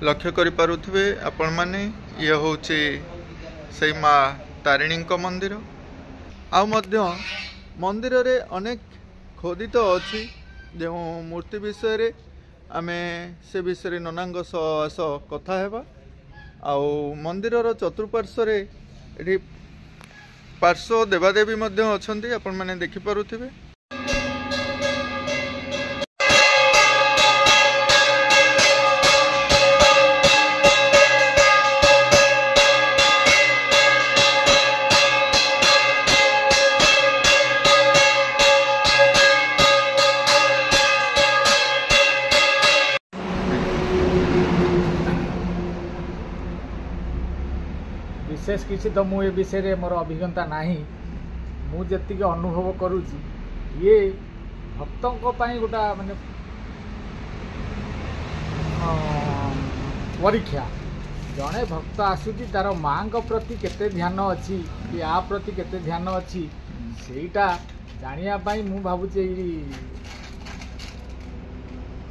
लक्ष्य करि पारुथिबे आपण माने ये होचे से माँ तारिणी मंदिर। आ मंदिर रे अनेक खोदित अच्छी जो मूर्ति विषय रे आमे से विषय ननांग सह कथा हेबा। आउ मंदिर चतुर्पार्श्व रे एठी पार्श्व देवादेवी मध्य अछंती आपण माने देखि पारुथिबे। विशेष किसी तो मुझे विषय रे मोर अभिज्ञता नहीं। मुझे अनुभव करुँची ये भक्तों गोटा माने परीक्षा। जड़े भक्त आसूची तार माँ प्रति केते ध्यान अच्छी कि आ प्रति केते ध्यान अच्छी सेटा जानियापाई मु भावुचे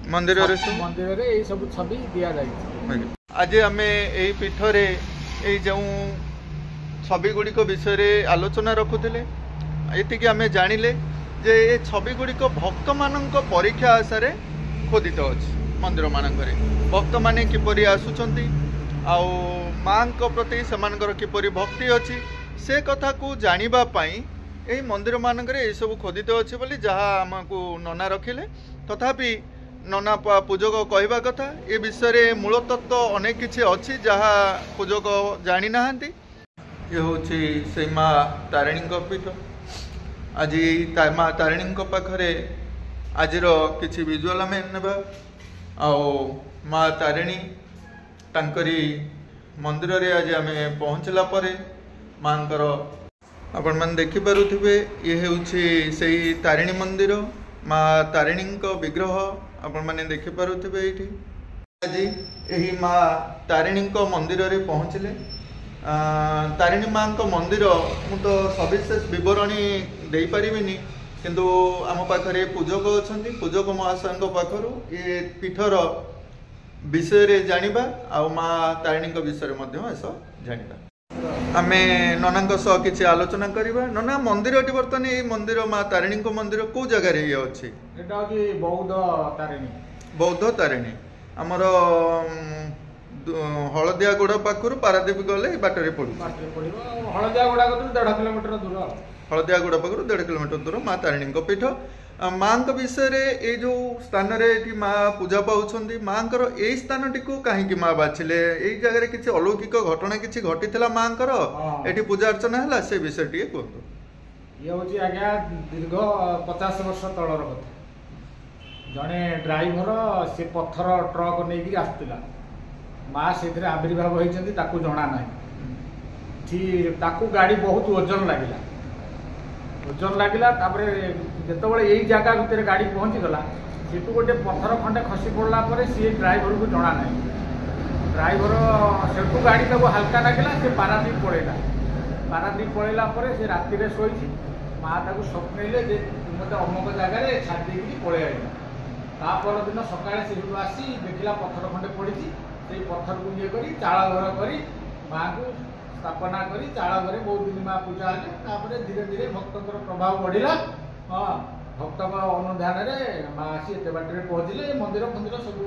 मंदिर रे ये सब छवि दिया जाए। आज आम यही पीठ रे जो छवि गुड़िक विषय आलोचना रखुले ये आम जानिले जे ये छवि गुड़िक भक्त मान परीक्षा आशार खोदित अच्छी। मंदिर मानक भक्त माने किपरि आसुचंती आउ माँ प्रति सेमानकर किपरि भक्ति अच्छी से कथा को जानिबा पाई यही मंदिर मानक ये सब खोदित अच्छी बोली जहाँ आमको नना रखिले। तथापि नना पूजक कहवा कथा ये विषय मूल तत्व अनेक किसी अच्छी जहाँ पूजक जानी नाहांती। ये होची से माँ तारिणी पीठ। आज माँ तारिणी पाखरे आज किसी विजुआल आम नेबा। आओ माँ तारिणी तांकरी मंदिर रे आज आम पहुँचला परे माँकर आपण मैंने देखि पारुथिबे ये होची से तारिणी मंदिर माँ तारिणी विग्रह आपण मैंने देखि पारुथिबे। एठी आज यही माँ तारिणी मंदिर रे पहुँचले। तारिणी माँ मंदिर मु तो सविशेष विवरणी दे पारिबिनी किंतु आम पाखरे पूजक अछंती। पूजक महाशय पाखरु ये पीठर विषय रे जानिबा आ माँ तारिणी विषय जानिबा। आमे नना सह किसी आलोचना करवा। नना मंदिर बर्तमान ये मंदिर माँ तारिणी मंदिर को जगह ये अच्छी बौद्ध तारिणी। बौद्ध तारिणी आमर हलदिया गुड़ा पाखर पारादीप गले बाटर पड़ू। हलदिया गुड़ा 1.5 किलोमीटर दूर। हलदिया गुड़ा पाखर 1.5 किलोमीटर दूर माँ तारिणी पीठ। माँ विषय ये जो स्थान रे माँ पूजा पाँच माँ यही स्थान टी कहीं माँ बाछिले यही जगह किसी अलौकिक घटना किसी घटी माँ ये पूजा अर्चना है से विषय टी कहतु। ये हूँ आज्ञा दीर्घ 50 वर्ष तलर कथा। जड़े ड्राइवर से पत्थर ट्रक नहीं आसला माँ से आविर्भाव होती जना ना ठीक गाड़ी बहुत ओजन लगिला। ओजन लगिला जितेबाला यही जगह भितर गाड़ी पहुँचीगला सेठू गोटे पत्थर खंडे खसी पड़ा सी ड्राइवर को जना ना। ड्राइवर सेठू गाड़ी तक हल्का लगिला से पारादीप पड़ेगा। पारादीप पड़ेला से राति शोची माँ ताको स्वप्नले मत अमुक जगार छाड़ी पलि आईला। तापर दिन सकाଳେ से आसी देखला पत्थर खंडे पड़ी से पत्थर को ये करी चाल घर करी माँ को स्थापना करी चाल घरे बहुत दिन माँ पूजा है। धीरे धीरे भक्तर प्रभाव बढ़ला। हाँ भक्त अनुधान माँ आसी एत बाटे पहुँचले मंदिर फंदिर सब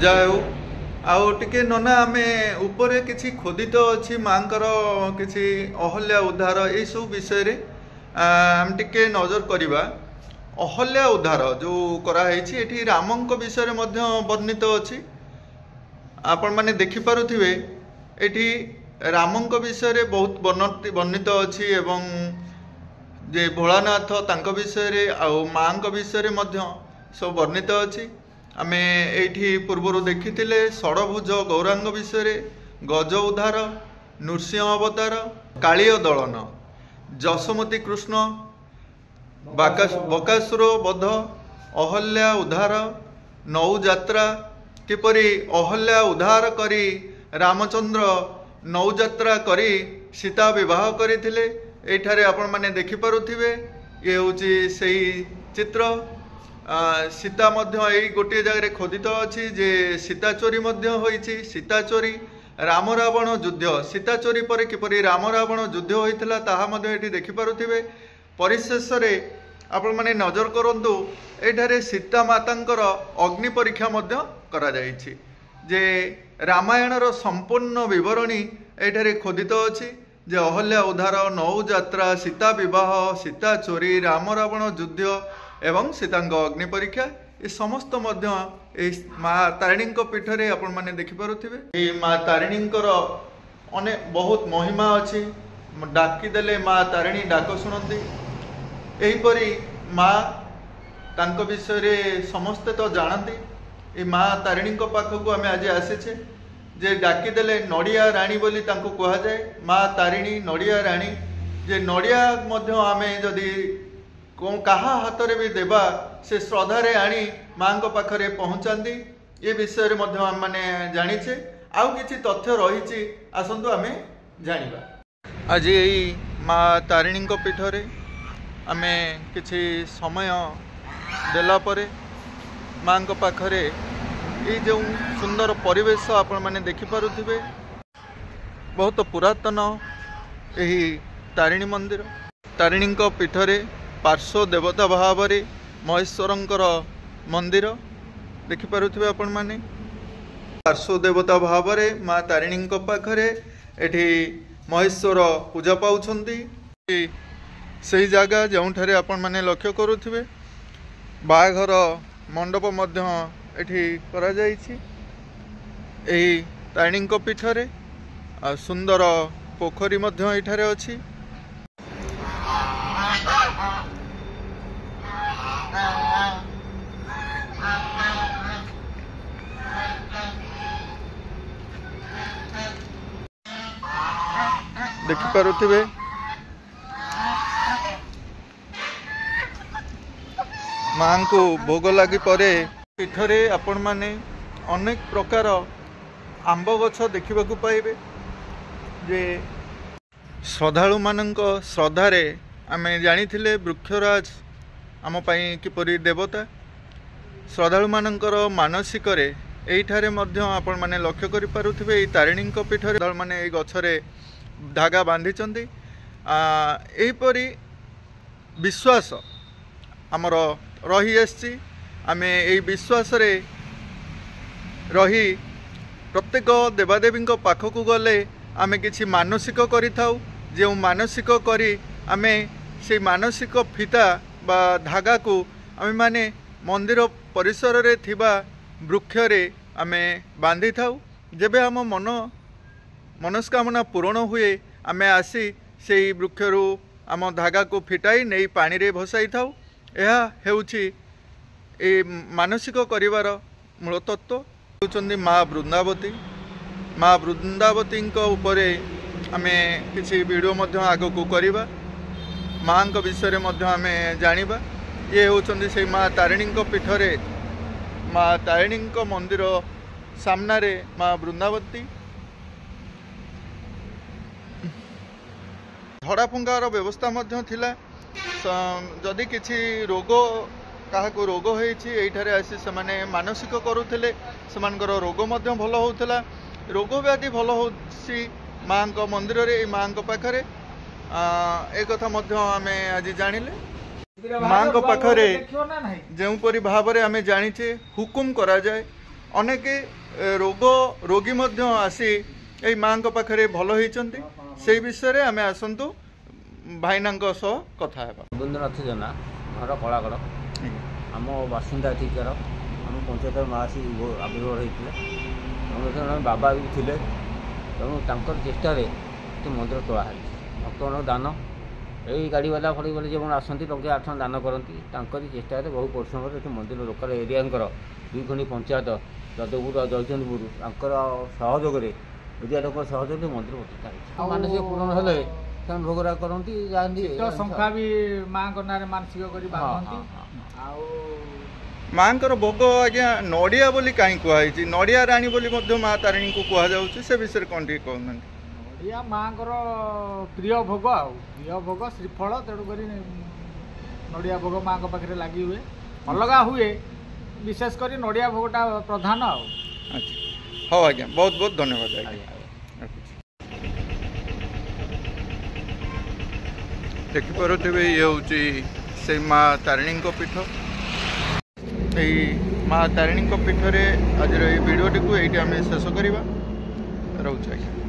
जाओ आउ टिके नना आमे ऊपर किसी खोदित अच्छी माँ किसी अहल्या उद्धार ये सब विषय रे आम टिके नजर करवा। अहल्या उद्धार जो कराई एठी रामंक विषय मध्य वर्णित अच्छी। आपण माने देखि पारुथिबे एठी रामंक विषय रे बहुत वर्णित अच्छी एवं जे भोलानाथ तांक विषय रे आउ माँ विषय रे मध्य सब वर्णित अच्छी। आमे एठी पूर्वर देखिथिले षडभुज गौरांग विषय रे गज उद्धार नृसिंह अवतार कालिय दलन जशमती कृष्ण बकासुर वध अहल्या उद्धार नौ यात्रा किपरि अहल्या उद्धार करी रामचंद्र नौ यात्रा करी सीता विवाह करथिले। एठारे आपण माने देखि पारुथिबे ये होची सेही चित्र। सीता यही गोटे जगह खोदित अच्छी जे सीता चोरी होईछि। सीता चोरी राम रावण युद्ध सीता चोरी पर किपरि राम रावण युद्ध होइथिला ताहा मध्ये एठी देखि पारुथिबे। परिशेष रे आपण माने नजर करंतु एठारे सीता मातांकर अग्नि परीक्षा मध्य करा जायछि जे रामायणर संपूर्ण विवरणी एठारे खोदित अछि जे अहल्या उद्धार नौ यात्रा सीता विवाह सीता चोरी राम रावण युद्ध एवं सीतांक अग्नि परीक्षा ये समस्त मध्य माँ तारिणी पीठ रे आपण माने देखि पारुथिबे। ए माँ तारिणी अनेक बहुत महिमा अछि। डाकी देले माँ तारिणी डाक शुणती। एहीपरि माँ तांको विषय रे समस्ते तो जानती। ए माँ तारिणी पाखक आम आज आसीचे जे डाकी देले नड़िया राणी बोली तांको कहा जाए। माँ तारिणी नड़िया राणी जे नड़िया मध्य आमे जदि कहा हाथ रे भी देबा से श्रद्धारे आनी माँ पाखरे पहुँचाती। ये विषय रे मध्य आम माने जानिछे। आउ किछि तथ्य रहिछि आसंतु आमे जानिबा। आज एई माँ तारिणी पीठ रे आमे किछि समय देला परे माँ पाखरे ये जो सुंदर परिवेश आपण माने देखि पारुथिबे। बहुत पुरातन यही तारिणी मंदिर तारिणी पीठ रे पार्श्व देवता भाव रे महेश्वरंकर मंदिर देखि पारुथिबे आपण माने। पार्श्व देवता भाव रे माँ तारिणी पाखरे एठी महेश्वर पूजा पाउछंती। सही जगह जोठारे आपण माने लक्ष्य करुथिबे बाघर मंडप मध्य एठी करा जायछि। एही तारिणी पीठ रे सुंदर पोखरी मध्य एठारे अछि। देखि पारुथिबे माँ को भोग लगी परे पीठरे आपण माने अनेक प्रकार आंब गछ देखा पाइबे जे श्रद्धालु मानक श्रद्धारे आमे जानिथिले वृक्षराज आम पई किपरि देवता श्रद्धालु मानकर मानसिक रे एठारे मध्य आपण माने लक्ष्य करि पारुथिबे। एई तारिणी पीठरे श्रद्धालु माने एई गछरे धागा बांधिचंती। एहीपरि विश्वास आमर रही आसी। आमे एई विश्वास रे रही प्रत्येक देवादेवी पाखक गले आमे किछि मानसिक करिथाउ। जे मानसिक करी आमे से मानसिक फिता बा धागा को आमे माने मंदिर परिसर रे थिबा वृक्ष रे आमे बांधि थाउ। जेबे आम मनस्कामना पूर्ण हुए आमे आसी से वृक्षरु आम धागा को फिटाई नहीं पानी रे भसाई थाउ। यह हेउछि ए मानसिक करिवार मूल तत्व होउचंदी माँ वृंदावती। माँ वृंदावती उपरे आमे किछि वीडियो मध्य आगो को करिबा। माँ विषय मध्य आमे जानिबा। ये होउचंदी से माँ तारिणी पीठ रे माँ तारिणी मंदिर सामना रे माँ वृंदावती। झड़ा फुंकार व्यवस्था मध्य थिला। जदि किछि रोग क्या रोग होठारे आसी से मानसिक करुले से रोग भल होता। रोग व्याधि भल हो माँ मंदिर रे माँ पाखरे एक कथा आम आज जानिले। माँ पाखरे जोपरी भाव में आम जाचे हुकुम करा जाए अनेक रोगी आसी यही माँ पाखरे भल होती। से विषय आम आसतु भाईना सह कथा रवीन्द्रनाथ जेना घर कलागढ़ आम बासिंदा एठिकार आम पंचायत मासी आविर्भाव होते बाबा भी थे। तेणु चेष्टार मंदिर तोड़ाई भक्त दान यही गाड़ी वाला फड़ी वाले जो आसती टंके 8 दान करती चेष्टार बहु परिश्रम से मंदिर लोकल एरिया 2 खंडी पंचायत जदपुर जयचंदपुर सहयोग एरिया लोक सहयोग मंदिर प्रतिष्ठा मानसिक पूरण हेले भोगरा करती संख्या भी माँ ना मानसिक माँ भोग आज्ञा नड़िया बोली कहीं कहुई नड़िया राणी बोली माँ तारिणी को कहुच्छे से विषय कौन टे कहना नड़िया माँ प्रिय भोग प्रिय भोग श्रीफल तेणुक नड़िया भोग माँ पाखे लगी हुए अलगा हुए विशेषकर नड़िया भोगटा प्रधान आउ। अच्छा हाँ आज्ञा बहुत बहुत धन्यवाद आज्ञा। देखिपे ये हूँ से माँ तारिणी पीठ यही माँ तारिणी पीठ आज वीडियोटी को ये शेष करवा रोचे आज्ञा।